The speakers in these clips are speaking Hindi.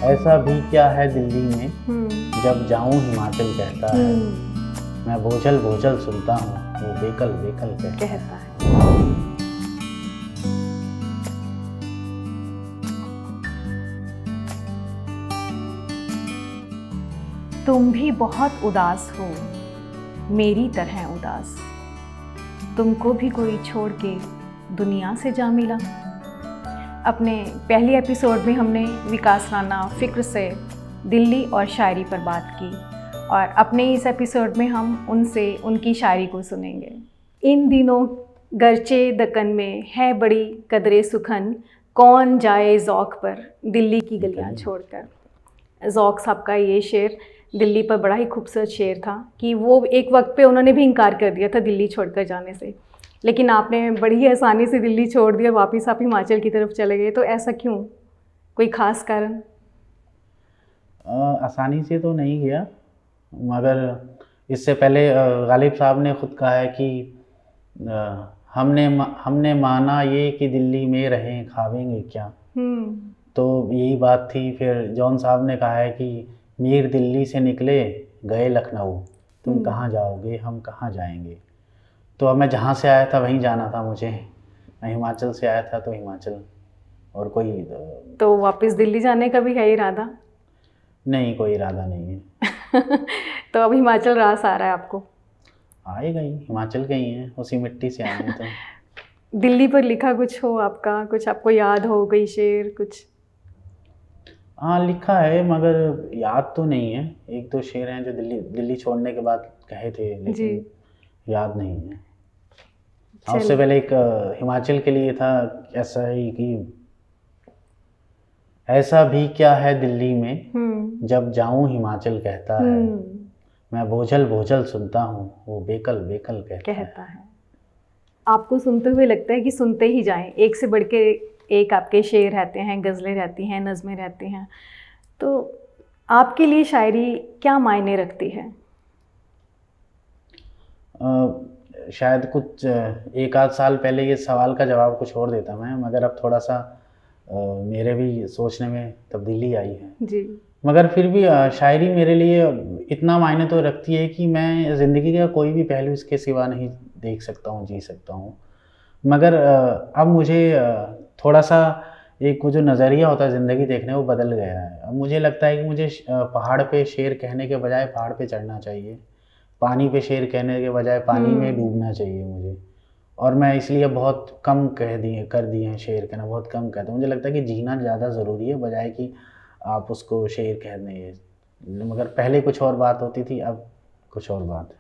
ऐसा भी क्या है दिल्ली में, जब जाऊं हिमाचल कहता है। मैं बोझल बोझल सुनता हूँ, वो बेकल बेकल कहता है। तुम भी बहुत उदास हो, मेरी तरह उदास। तुमको भी कोई छोड़ के दुनिया से जा मिला। अपने पहले एपिसोड में हमने विकास राणा फ़िक्र से दिल्ली और शायरी पर बात की, और अपने इस एपिसोड में हम उनसे उनकी शायरी को सुनेंगे। इन दिनों गर्चे दक्कन में है बड़ी कदरे सुखन, कौन जाए ज़ौक़ पर दिल्ली की गलियां छोड़कर। ज़ौक़ साहब का ये शेर दिल्ली पर बड़ा ही खूबसूरत शेर था कि वो एक वक्त पे उन्होंने भी इनकार कर दिया था दिल्ली छोड़कर जाने से, लेकिन आपने बड़ी आसानी से दिल्ली छोड़ दिया, वापस आप हिमाचल की तरफ चले गए। तो ऐसा क्यों, कोई ख़ास कारण? आसानी से तो नहीं गया, मगर इससे पहले गालिब साहब ने ख़ुद कहा है कि हमने माना ये कि दिल्ली में रहें खावेंगे क्या। तो यही बात थी। फिर जॉन साहब ने कहा है कि मीर दिल्ली से निकले गए लखनऊ, तुम कहाँ जाओगे हम कहाँ जाएंगे। तो अब मैं जहाँ से आया था वहीं जाना था मुझे। मैं हिमाचल से आया था तो हिमाचल, और कोई तो वापस दिल्ली जाने का भी है इरादा? नहीं, कोई इरादा नहीं है। तो अब हिमाचल रास आ रहा है आपको? आएगा ही, हिमाचल के ही हैं, उसी मिट्टी से आए हैं। तो दिल्ली पर लिखा कुछ हो आपका, कुछ आपको याद हो, कोई शेर कुछ? हाँ लिखा है, मगर याद तो नहीं है। एक दो शेर हैं जो दिल्ली छोड़ने के बाद कहे थे, लेकिन याद नहीं है। उससे पहले एक हिमाचल के लिए था, ऐसा ही कि ऐसा भी क्या है दिल्ली में, जब जाऊं हिमाचल कहता है। मैं बोझल बोझल सुनता हूँ, वो बेकल बेकल कहता है। आपको सुनते हुए लगता है कि सुनते ही जाएं, एक से बढ़ के एक आपके शेर रहते हैं, गज़लें रहती हैं, नज़में रहती हैं। तो आपके लिए शायरी क्या मायने रखती है? शायद कुछ एक आध साल पहले ये सवाल का जवाब कुछ और देता मैं, मगर अब थोड़ा सा मेरे भी सोचने में तब्दीली आई है जी। मगर फिर भी शायरी मेरे लिए इतना मायने तो रखती है कि मैं ज़िंदगी का कोई भी पहलू इसके सिवा नहीं देख सकता हूँ, जी सकता हूँ। मगर अब मुझे थोड़ा सा एक वो जो नज़रिया होता है ज़िंदगी देखने, वो बदल गया है। अब मुझे लगता है कि मुझे पहाड़ पे शेर कहने के बजाय पहाड़ पे चढ़ना चाहिए, पानी पे शेर कहने के बजाय पानी में डूबना चाहिए मुझे। और मैं इसलिए बहुत कम कर दिए हैं शेर कहना, बहुत कम कहता हूँ। मुझे लगता है कि जीना ज़्यादा ज़रूरी है बजाय कि आप उसको शेर कह दें। मगर पहले कुछ और बात होती थी, अब कुछ और बात है।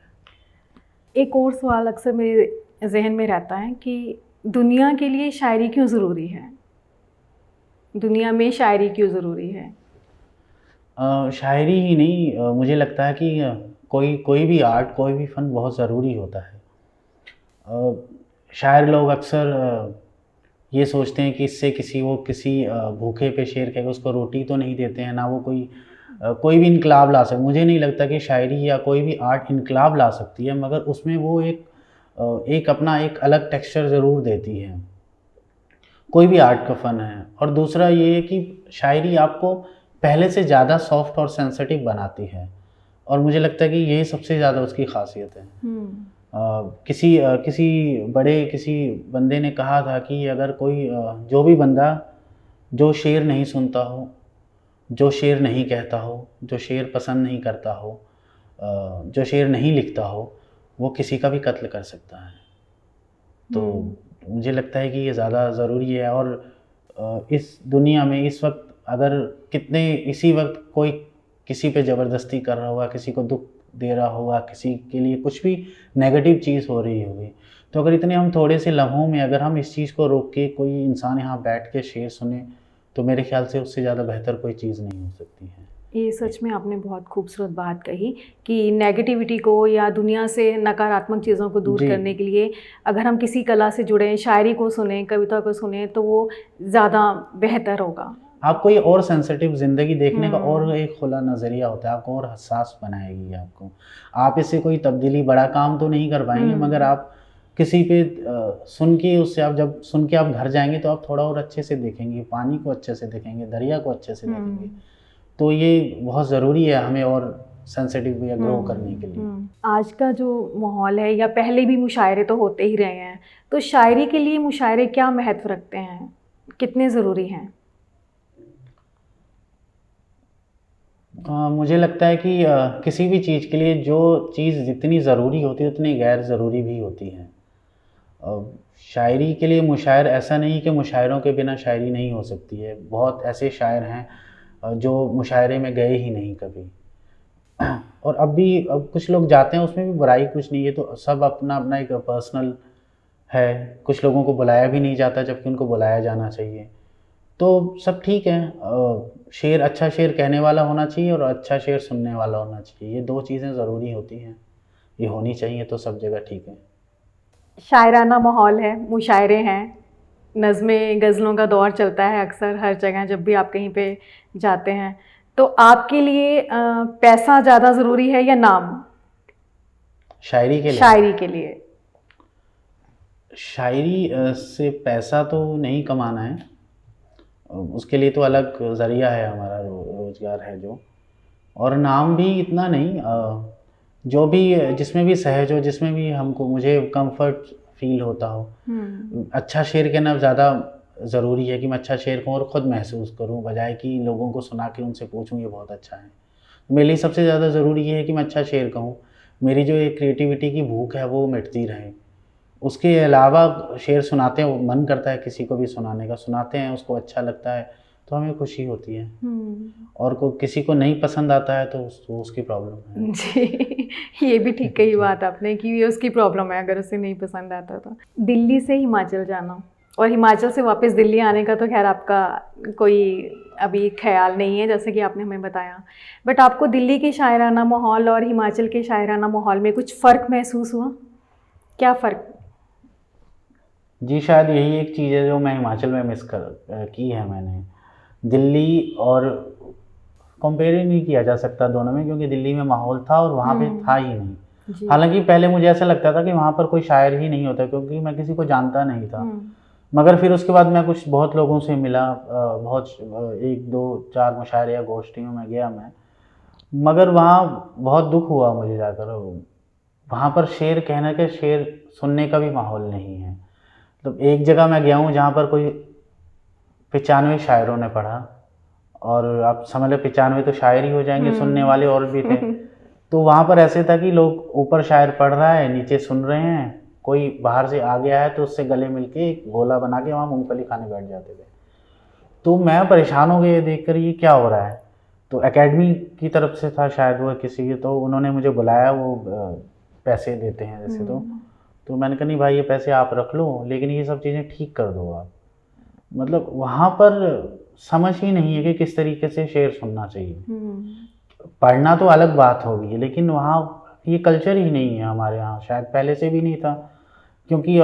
एक और सवाल अक्सर मेरे जहन में रहता है कि दुनिया के लिए शायरी क्यों ज़रूरी है? दुनिया में शायरी क्यों ज़रूरी है? शायरी ही नहीं, मुझे लगता है कि कोई भी आर्ट, कोई भी फ़न बहुत ज़रूरी होता है। शायर लोग अक्सर ये सोचते हैं कि इससे किसी भूखे पे शेर कह के उसको रोटी तो नहीं देते हैं, ना वो कोई भी इनकलाब ला सकते। मुझे नहीं लगता कि शायरी या कोई भी आर्ट इनकलाब ला सकती है, मगर उसमें वो एक अपना एक अलग टेक्सचर ज़रूर देती है। कोई भी आर्ट का फ़न है। और दूसरा ये है कि शायरी आपको पहले से ज़्यादा सॉफ्ट और सेंसिटिव बनाती है, और मुझे लगता है कि यही सबसे ज़्यादा उसकी ख़ासियत है। किसी बंदे ने कहा था कि अगर कोई जो भी बंदा जो शेर नहीं सुनता हो, जो शेर नहीं कहता हो, जो शेर पसंद नहीं करता हो, जो शेर नहीं लिखता हो, वो किसी का भी कत्ल कर सकता है। तो मुझे लगता है कि ये ज़्यादा ज़रूरी है। और इस दुनिया में इस वक्त अगर इसी वक्त कोई किसी पे ज़बरदस्ती कर रहा होगा, किसी को दुख दे रहा होगा, किसी के लिए कुछ भी नेगेटिव चीज़ हो रही होगी, तो अगर इतने हम थोड़े से लम्हों में अगर हम इस चीज़ को रोक के कोई इंसान यहाँ बैठ के शेर सुने, तो मेरे ख्याल से उससे ज़्यादा बेहतर कोई चीज़ नहीं हो सकती है। ये सच में आपने बहुत खूबसूरत बात कही कि नेगेटिविटी को या दुनिया से नकारात्मक चीज़ों को दूर करने के लिए अगर हम किसी कला से जुड़ें, शायरी को सुने, कविता को सुने, तो वो ज़्यादा बेहतर होगा। आपको ये और सेंसिटिव ज़िंदगी देखने का और एक खुला नज़रिया होता है, आपको और हसास बनाएगी आपको। आप इससे कोई तब्दीली, बड़ा काम तो नहीं कर पाएंगे, मगर आप किसी पे सुन के उससे आप जब सुन के आप घर जाएंगे तो आप थोड़ा और अच्छे से देखेंगे, पानी को अच्छे से देखेंगे, दरिया को अच्छे से देखेंगे। तो ये बहुत ज़रूरी है हमें और सेंसिटिव या ग्रो करने के लिए। आज का जो माहौल है, या पहले भी मुशायरे तो होते ही रहे हैं, तो शायरी के लिए मुशायरे क्या महत्व रखते हैं, कितने ज़रूरी हैं? मुझे लगता है कि किसी भी चीज़ के लिए जो चीज़ जितनी ज़रूरी होती है उतनी गैर ज़रूरी भी होती है। शायरी के लिए मुशायर ऐसा नहीं कि मुशायरों के बिना शायरी नहीं हो सकती है। बहुत ऐसे शायर हैं जो मुशायरे में गए ही नहीं कभी। और अब कुछ लोग जाते हैं, उसमें भी बुराई कुछ नहीं है, तो सब अपना अपना एक पर्सनल है। कुछ लोगों को बुलाया भी नहीं जाता जबकि उनको बुलाया जाना चाहिए। तो सब ठीक है। शेर, अच्छा शेर कहने वाला होना चाहिए और अच्छा शेर सुनने वाला होना चाहिए। ये दो चीज़ें ज़रूरी होती हैं, ये होनी चाहिए, तो सब जगह ठीक है। शायराना माहौल है, मुशायरे हैं, नज़्में गज़लों का दौर चलता है अक्सर हर जगह जब भी आप कहीं पे जाते हैं। तो आपके लिए पैसा ज़्यादा ज़रूरी है या नाम शायरी के लिए? शायरी के लिए शायरी से पैसा तो नहीं कमाना है, उसके लिए तो अलग ज़रिया है, हमारा रोज़गार है जो। और नाम भी इतना नहीं, जो भी जिसमें भी सहज हो, जिसमें भी मुझे कंफर्ट फील होता हो। अच्छा शेर कहना ज़्यादा ज़रूरी है कि मैं अच्छा शेर कहूँ और ख़ुद महसूस करूँ, बजाय कि लोगों को सुना के उनसे पूछूँ ये बहुत अच्छा है। मेरे लिए सबसे ज़्यादा ज़रूरी ये है कि मैं अच्छा शेर कहूँ, मेरी जो एक क्रिएटिविटी की भूख है वो मिटती रहे। उसके अलावा शेर सुनाते हैं, मन करता है किसी को भी सुनाने का, सुनाते हैं, उसको अच्छा लगता है तो हमें खुशी होती है। और किसी को नहीं पसंद आता है तो उसकी प्रॉब्लम है। जी, ये भी ठीक कही बात आपने कि ये उसकी प्रॉब्लम है अगर उसे नहीं पसंद आता तो। दिल्ली से हिमाचल जाना और हिमाचल से वापस दिल्ली आने का तो खैर आपका कोई अभी ख्याल नहीं है, जैसे कि आपने हमें बताया, बट आपको दिल्ली के शायराना माहौल और हिमाचल के शायराना माहौल में कुछ फ़र्क महसूस हुआ? क्या फ़र्क? जी, शायद यही एक चीज़ है जो मैं हिमाचल में मिस की है मैंने। दिल्ली और कंपेयर ही नहीं किया जा सकता दोनों में, क्योंकि दिल्ली में माहौल था और वहाँ पे था ही नहीं। हालांकि पहले मुझे ऐसा लगता था कि वहाँ पर कोई शायर ही नहीं होता, क्योंकि मैं किसी को जानता नहीं था। मगर फिर उसके बाद मैं बहुत लोगों से मिला, बहुत 1, 2, 4 मुशायरे या गोष्ठियों में गया मैं, मगर वहाँ बहुत दुख हुआ मुझे जाकर। वहाँ पर शेर कहने के, शेर सुनने का भी माहौल नहीं है। मतलब एक जगह मैं गया हूँ जहाँ पर कोई 95 शायरों ने पढ़ा, और आप समझ लो 95 तो शायर ही हो जाएंगे, सुनने वाले और भी थे। तो वहाँ पर ऐसे था कि लोग ऊपर शायर पढ़ रहा है, नीचे सुन रहे हैं, कोई बाहर से आ गया है तो उससे गले मिलके एक गोला बना के वहाँ मूंगफली खाने बैठ जाते थे। तो मैं परेशान हो गया देख कर, ये क्या हो रहा है। तो एकेडमी की तरफ से था शायद वो किसी की, तो उन्होंने मुझे बुलाया, वो पैसे देते हैं जैसे। तो मैंने कहा नहीं भाई, ये पैसे आप रख लो, लेकिन ये सब चीज़ें ठीक कर दो आप। मतलब वहाँ पर समझ ही नहीं है कि किस तरीके से शेर सुनना चाहिए। पढ़ना तो अलग बात होगी, लेकिन वहाँ ये कल्चर ही नहीं है हमारे यहाँ, शायद पहले से भी नहीं था, क्योंकि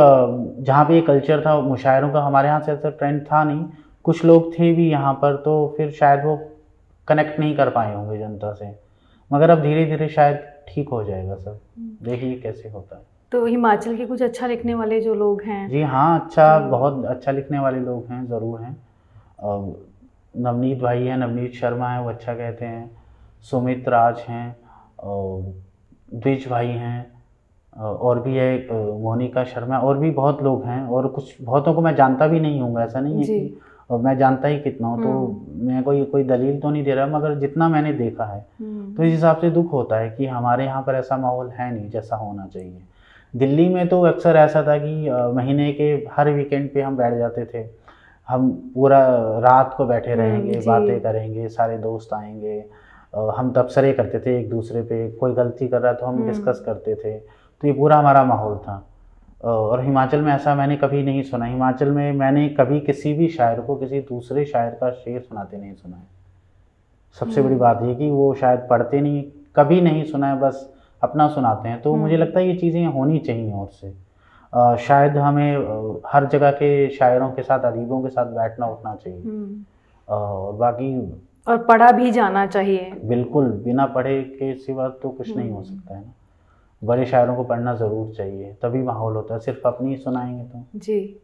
जहाँ पे ये कल्चर था मुशायरों का, हमारे यहाँ से ऐसा ट्रेंड था नहीं। कुछ लोग थे भी यहाँ पर, तो फिर शायद वो कनेक्ट नहीं कर पाए होंगे जनता से। मगर अब धीरे धीरे शायद ठीक हो जाएगा सब, देखिए कैसे होता है। तो हिमाचल के कुछ अच्छा लिखने वाले जो लोग हैं? जी हाँ, अच्छा, बहुत अच्छा लिखने वाले लोग हैं, ज़रूर हैं। नवनीत भाई हैं, नवनीत शर्मा हैं, वो अच्छा कहते हैं। सुमित राज हैं, द्विज भाई हैं, और भी है मोनिका शर्मा, और भी बहुत लोग हैं। और कुछ बहुतों को मैं जानता भी नहीं हूँ, ऐसा नहीं है कि मैं जानता ही कितना हूँ। तो मैं कोई दलील तो नहीं दे रहा, मगर जितना मैंने देखा है तो इस हिसाब से दुख होता है कि हमारे यहाँ पर ऐसा माहौल है नहीं जैसा होना चाहिए। दिल्ली में तो अक्सर ऐसा था कि महीने के हर वीकेंड पे हम बैठ जाते थे, हम पूरा रात को बैठे रहेंगे, बातें करेंगे, सारे दोस्त आएंगे, हम तबसरे करते थे एक दूसरे पे, कोई गलती कर रहा है तो हम डिस्कस करते थे। तो ये पूरा हमारा माहौल था। और हिमाचल में ऐसा मैंने कभी नहीं सुना। हिमाचल में मैंने कभी किसी भी शायर को किसी दूसरे शायर का शेर सुनाते नहीं सुना है। सबसे बड़ी बात ये कि वो शायद पढ़ते नहीं, कभी नहीं सुना है, बस अपना सुनाते हैं। तो मुझे लगता है ये चीज़ें होनी चाहिए। और से शायद हमें हर जगह के शायरों के साथ, अदीबों के साथ बैठना उठना चाहिए, और बाकी और पढ़ा भी जाना चाहिए। बिल्कुल, बिना पढ़े के सिवा तो कुछ नहीं हो सकता है ना। बड़े शायरों को पढ़ना ज़रूर चाहिए, तभी माहौल होता है, सिर्फ अपनी ही सुनाएंगे तो। जी।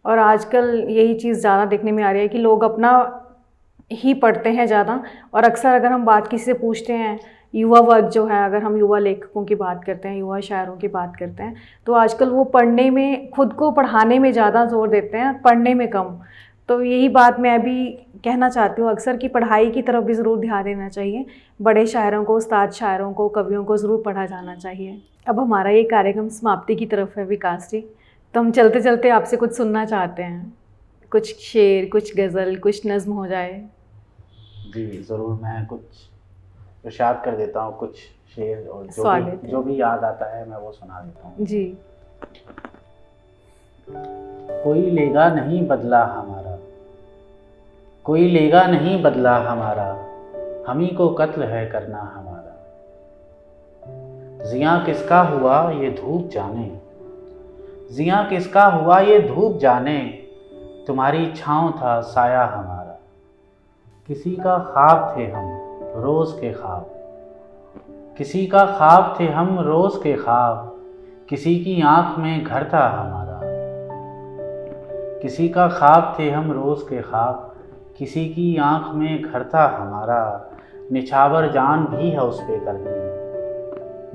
और आजकल यही चीज़ ज़्यादा देखने में आ रही है कि लोग अपना ही पढ़ते हैं ज़्यादा। और अक्सर अगर हम बात किसी से पूछते हैं, युवा वर्ग जो है, अगर हम युवा लेखकों की बात करते हैं, युवा शायरों की बात करते हैं, तो आजकल वो पढ़ने में, खुद को पढ़ाने में ज़्यादा जोर देते हैं, पढ़ने में कम। तो यही बात मैं भी कहना चाहती हूँ अक्सर कि पढ़ाई की तरफ भी ज़रूर ध्यान देना चाहिए। बड़े शायरों को, उस्ताद शायरों को, कवियों को ज़रूर पढ़ा जाना चाहिए। अब हमारा ये कार्यक्रम समाप्ति की तरफ है विकास जी, तो हम चलते चलते आपसे कुछ सुनना चाहते हैं। कुछ शेर, कुछ गज़ल, कुछ नज़्म हो जाए। जी ज़रूर, मैं कुछ इरशाद कर देता हूँ, कुछ शेर, और स्वागत है। जो भी याद आता है मैं वो सुना देता हूँ। जी। कोई लेगा नहीं बदला हमारा, कोई लेगा नहीं बदला हमारा, हम ही को कत्ल है करना हमारा। जिया किसका हुआ ये धूप जाने, जिया किसका हुआ ये धूप जाने, तुम्हारी छाँव था साया हमारा। किसी का ख्वाब थे हम रोज़ के ख्वाब, किसी का ख्वाब थे हम रोज़ के ख्वाब, किसी की आँख में घर था हमारा। किसी का ख्वाब थे हम रोज़ के ख्वाब, किसी की आँख में घर था हमारा। निछावर जान भी है उस पे करनी,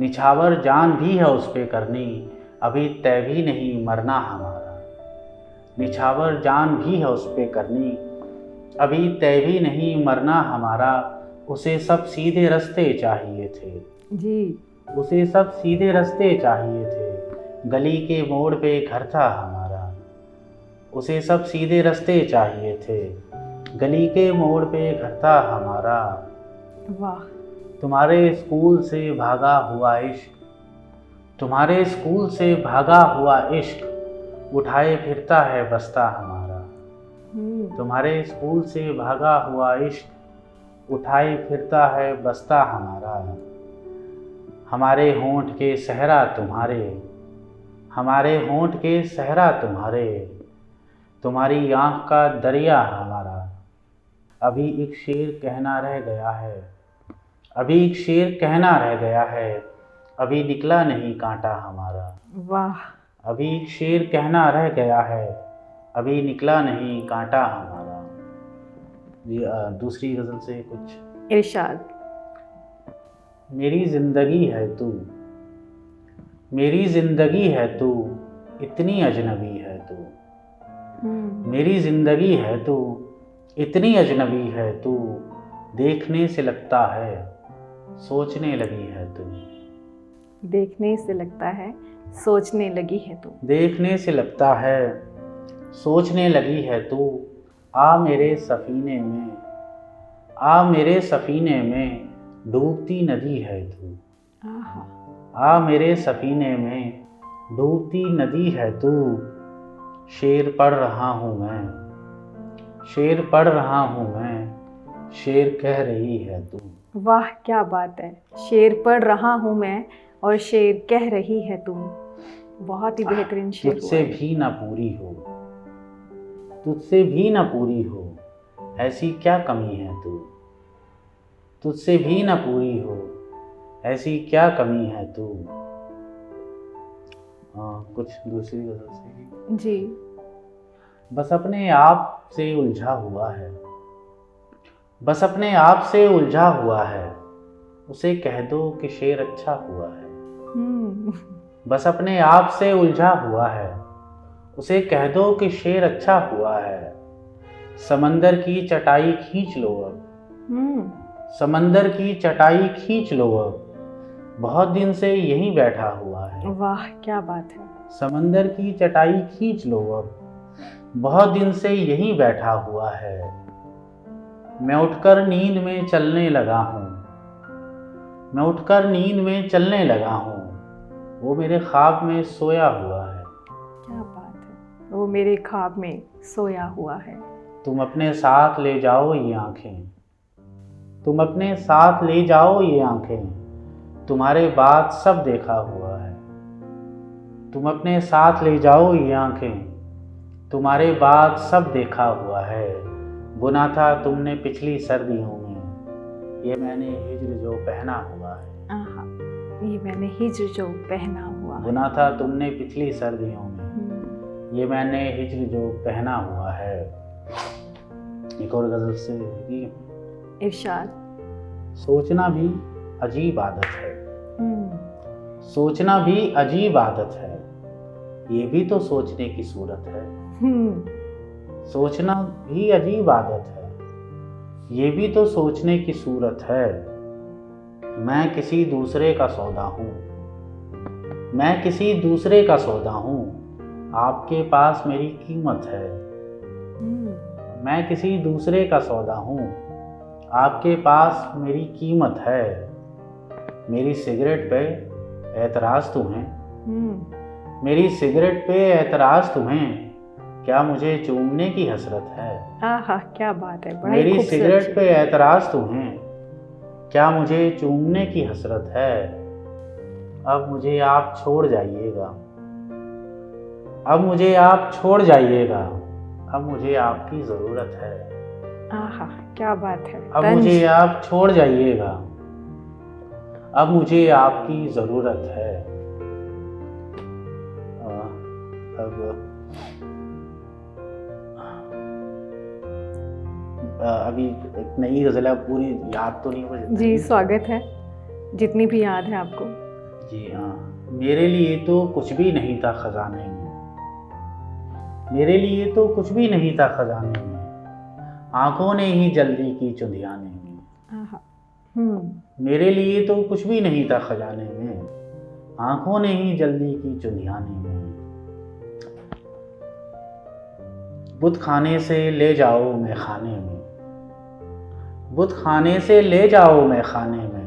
निछावर जान भी है उस पे करनी, अभी तय भी नहीं मरना हमारा। निछावर जान भी है उस पे करनी, अभी तय भी नहीं मरना हमारा। उसे सब सीधे रास्ते चाहिए थे जी। उसे सब सीधे रास्ते चाहिए थे, गली के मोड़ पे घर था हमारा। उसे सब सीधे रास्ते चाहिए थे, गली के मोड़ पे घर था हमारा। वाह। तुम्हारे स्कूल से भागा हुआ इश्क, तुम्हारे स्कूल से भागा हुआ इश्क, उठाए फिरता है बस्ता हमारा। तुम्हारे स्कूल से भागा हुआ इश्क, उठाए फिरता है बस्ता हमारा। हमारे होंठ के सहरा तुम्हारे, हमारे होंठ के सहरा तुम्हारे, तुम्हारी आँख का दरिया हमारा। अभी एक शेर कहना रह गया है, अभी एक शेर कहना रह गया है, अभी निकला नहीं कांटा हमारा। वाह। अभी एक शेर कहना रह गया है, अभी निकला नहीं कांटा हमारा। जी दूसरी गज़ल से कुछ इरशाद। मेरी ज़िंदगी है तू, मेरी ज़िंदगी है तू, इतनी अजनबी है तू। मेरी ज़िंदगी है तू, इतनी अजनबी है तू, देखने से लगता है सोचने लगी है तू। देखने से लगता है सोचने लगी है तू। देखने से लगता है सोचने लगी है तू। आ मेरे सफ़ीने में, आ मेरे सफ़ीने में, डूबती नदी है तू। आहा। आ मेरे सफ़ीने में, डूबती नदी है तू। शेर पढ़ रहा हूँ मैं, शेर पढ़ रहा हूँ मैं, शेर कह रही है तू। वाह, क्या बात है। शेर पढ़ रहा हूँ मैं और शेर कह रही है तू। बहुत ही बेहतरीन शेर। तुझसे भी ना पूरी हो, तुझसे भी ना पूरी हो, ऐसी क्या कमी है तू। तुझसे भी ना पूरी हो, ऐसी क्या कमी है तू। कुछ दूसरी गज़ल से जी। बस अपने आप से उलझा हुआ है, बस अपने आप से उलझा हुआ है, उसे कह दो कि शेर अच्छा हुआ है। बस अपने आप से उलझा हुआ है, उसे कह दो कि शेर अच्छा हुआ है। समंदर की चटाई खींच लो अब, समंदर की चटाई खींच लो अब, बहुत दिन से यहीं बैठा हुआ है। वाह, क्या बात है। समंदर की चटाई खींच लो अब, बहुत दिन से यहीं बैठा हुआ है। मैं उठकर नींद में चलने लगा हूँ, मैं उठकर नींद में चलने लगा हूँ, वो मेरे ख्वाब में सोया हुआ है। क्या बात है, वो मेरे ख्वाब में सोया हुआ है। तुम अपने साथ ले जाओ ये आँखें, तुम अपने साथ ले जाओ ये आँखें, तुम्हारे बाद सब देखा हुआ है। तुम अपने साथ ले जाओ ये आँखें, तुम्हारे बाद सब देखा हुआ है। बुना था तुमने पिछली सर्दियों में, ये मैंने हिज्र जो पहना हुआ है। ये मैंने हिज्र जो पहना हुआ है। बुना था तुमने पिछली सर्दियों में, ये मैंने हिज्र जो पहना हुआ है। एक और गजल से कि इरशाद। सोचना भी अजीब आदत है, सोचना भी अजीब आदत है, ये भी तो सोचने की सूरत है। सोचना भी अजीब आदत है, ये भी तो सोचने की सूरत है। मैं किसी दूसरे का सौदा हूँ, मैं किसी दूसरे का सौदा हूँ, आपके पास मेरी कीमत है। मैं किसी दूसरे का सौदा हूँ, आपके पास मेरी कीमत है। मेरी सिगरेट पे एतराज़ तुम्हें, मेरी सिगरेट पे एतराज़ तुम्हें, क्या मुझे चूमने की हसरत है। आहा क्या बात है, बड़ा ही मेरी खूबसूरत सिगरेट शेर। पे एतराज़ तुम्हें, क्या मुझे चूमने की हसरत है। अब मुझे आप छोड़ जाइएगा, अब मुझे आप छोड़ जाइएगा, अब मुझे आपकी ज़रूरत है। आहा क्या बात है। अब तंज। मुझे आप छोड़ जाइएगा, अब मुझे आपकी ज़रूरत है। अब अभी एक नई गज़ल है, पूरी याद तो नहीं मुझे। जी स्वागत है, जितनी भी याद है आपको। जी हाँ। मेरे लिए तो कुछ भी नहीं था खजाने में, मेरे लिए तो कुछ भी नहीं था खजाने में, आंखों ने ही जल्दी की चुंधियाने में। आहा। मेरे लिए तो कुछ भी नहीं था खजाने में, आंखों ने ही जल्दी की चुंधियाने में। बुत खाने से ले जाओ मैं खाने में, बुत खाने से ले जाओ मैं खाने में,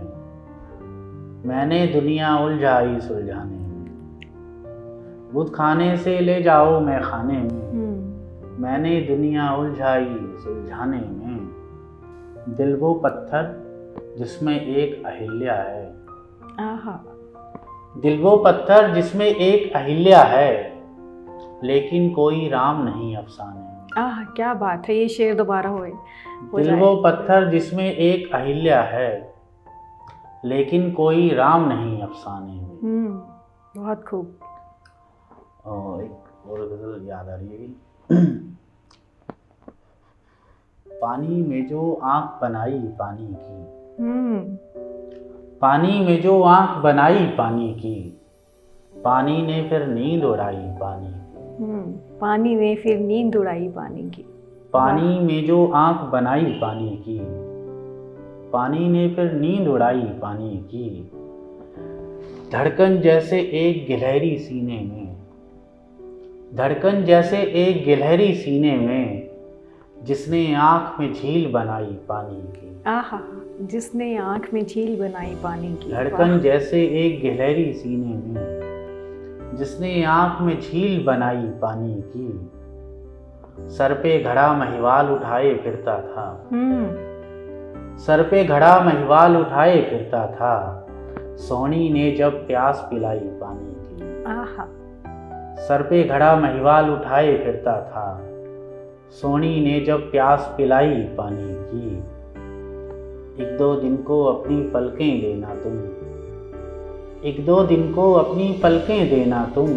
मैंने दुनिया उलझाई सुलझाने में। बुत खाने से ले जाओ मैं खाने में, मैंने दुनिया उलझाई सुलझाने में। दिल वो पत्थर जिसमें एक अहिल्या है, आहा। दिल वो पत्थर जिसमें एक अहिल्या है, लेकिन कोई राम नहीं अफसाने में। आहा क्या बात है, ये शेर दोबारा हो दिल जाए। वो पत्थर जिसमें एक अहिल्या है, लेकिन कोई राम नहीं अफसाने में। बहुत खूब। और एक और गजल याद आ रही है कि पानी में जो आंख बनाई पानी की, पानी में जो आंख बनाई पानी की, पानी ने फिर नींद उड़ाई पानी की। पानी ने फिर नींद उड़ाई पानी की। पानी में जो आंख बनाई पानी की, पानी ने फिर नींद उड़ाई पानी की। धड़कन जैसे एक गिलहरी सीने में, धड़कन जैसे एक गिलहरी सीने में, जिसने आंख में झील बनाई पानी की। आहा जिसने आंख में झील बनाई पानी की। धड़कन जैसे एक गिलहरी सीने में, जिसने आंख में झील बनाई पानी की। सर पे घड़ा महिवाल उठाए फिरता था, सर पे घड़ा महिवाल उठाए फिरता था, सोनी ने जब प्यास पिलाई पानी की। आहा। सर पे घड़ा महिवाल उठाए फिरता था, सोनी ने जब प्यास पिलाई पानी की। एक दो दिन को अपनी पलकें देना तुम, एक दो दिन को अपनी पलकें देना तुम,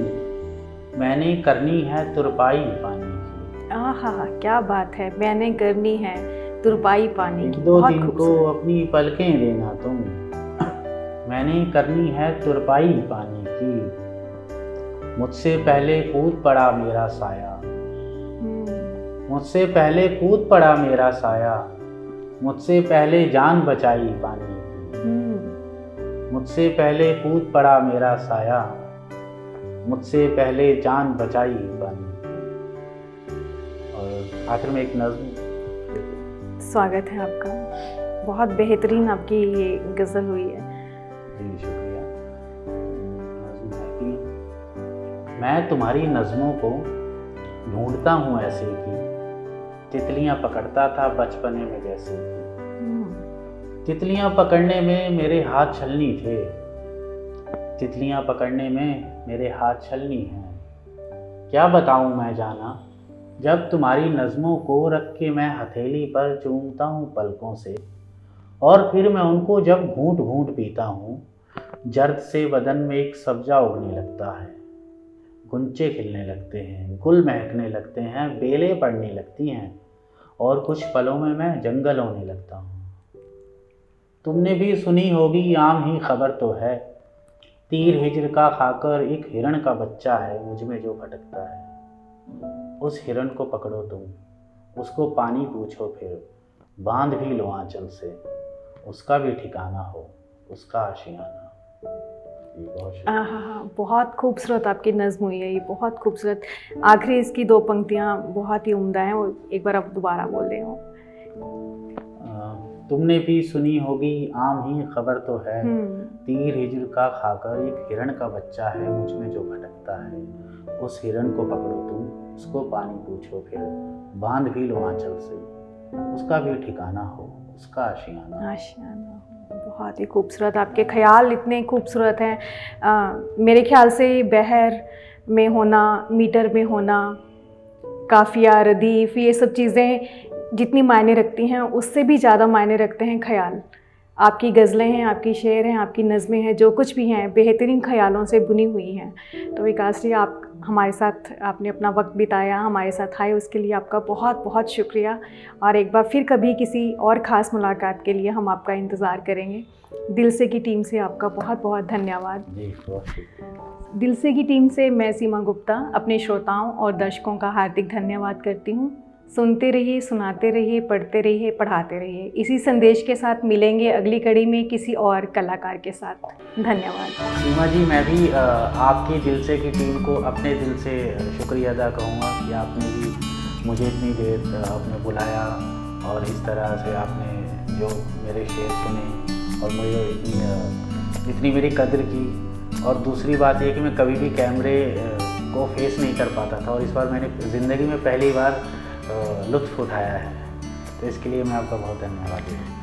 मैंने करनी है तुरपाई पानी की। आहा क्या बात है, मैंने करनी है तुरपाई पानी की। एक दो दिन को अपनी पलकें देना तुम, मैंने करनी है तुरपाई पानी की। मुझसे पहले कूद पड़ा मेरा साया, मुझसे पहले कूद पड़ा मेरा साया, मुझसे पहले जान बचाई पानी की। मुझसे पहले कूद पड़ा मेरा साया, मुझसे पहले जान बचाई पानी की। और आखिर में एक नज़्म। स्वागत है आपका, बहुत बेहतरीन आपकी ये गज़ल हुई है। जी शुक्रिया। नज़्म है कि मैं तुम्हारी नज़्मों को ढूंढता हूँ ऐसे कि तितलियाँ पकड़ता था बचपने में जैसे कि। तितलियाँ पकड़ने में मेरे हाथ छलनी थे, तितलियाँ पकड़ने में मेरे हाथ छलनी हैं। क्या बताऊँ मैं जाना, जब तुम्हारी नज़मों को रख के मैं हथेली पर चूमता हूँ पलकों से, और फिर मैं उनको जब घूंट घूंट पीता हूँ, जर्द से बदन में एक सब्जा उगने लगता है, गुंचे खिलने लगते हैं, गुल महकने लगते हैं, बेलें पड़ने लगती हैं और कुछ पलों में मैं जंगल होने लगता हूँ। तुमने भी सुनी होगी आम ही खबर तो है, तीर हिजर का खाकर एक हिरण का बच्चा है मुझ में जो भटकता है। उस हिरण को पकड़ो तुम, उसको पानी पूछो फिर, बांध भी लो आंचल से, उसका भी ठिकाना हो, उसका आशियाना। ये बहुत हाँ, बहुत खूबसूरत आपकी नज़्म हुई है ये, बहुत खूबसूरत। आखिरी इसकी 2 पंक्तियाँ बहुत ही उम्दा हैं, वो एक बार आप दोबारा बोल रहे हो। तुमने भी सुनी होगी आम ही खबर तो है, तीर हिजर का खाकर एक हिरण का बच्चा है मुझ में जो भटकता है। उस हिरण को पकड़ो तुम, उसको पानी पूछो फिर, बांध भी लो आंचल से, उसका भी ठिकाना हो, उसका आशियाना। आशियाना बहुत ही खूबसूरत, आपके ख्याल इतने खूबसूरत हैं। मेरे ख्याल से बहर में होना, मीटर में होना, काफिया, रदीफ़, ये सब चीज़ें जितनी मायने रखती हैं उससे भी ज़्यादा मायने रखते हैं ख्याल। आपकी गज़लें हैं, आपकी शेर हैं, आपकी नज़में हैं, जो कुछ भी हैं बेहतरीन ख्यालों से बुनी हुई हैं। तो विकास जी, आप हमारे साथ आपने अपना वक्त बिताया, हमारे साथ आए, उसके लिए आपका बहुत बहुत शुक्रिया। और एक बार फिर कभी किसी और ख़ास मुलाकात के लिए हम आपका इंतज़ार करेंगे। दिल से की टीम से आपका बहुत बहुत धन्यवाद। जी, बहुत शुक्रिया। दिल से की टीम से मैं सीमा गुप्ता अपने श्रोताओं और दर्शकों का हार्दिक धन्यवाद करती हूँ। सुनते रहिए, सुनाते रहिए, पढ़ते रहिए, पढ़ाते रहिए। इसी संदेश के साथ मिलेंगे अगली कड़ी में किसी और कलाकार के साथ। धन्यवाद। सीमा जी, मैं भी आपकी दिल से की टीम को अपने दिल से शुक्रिया अदा करूँगा कि आपने भी मुझे इतनी देर आपने बुलाया और इस तरह से आपने जो मेरे शेर सुने और मुझे इतनी मेरी कदर की। और दूसरी बात ये कि मैं कभी भी कैमरे को फेस नहीं कर पाता था और इस बार मैंने ज़िंदगी में पहली बार लुत्फ़ उठाया है, तो इसके लिए मैं आपका बहुत धन्यवाद देता हूँ।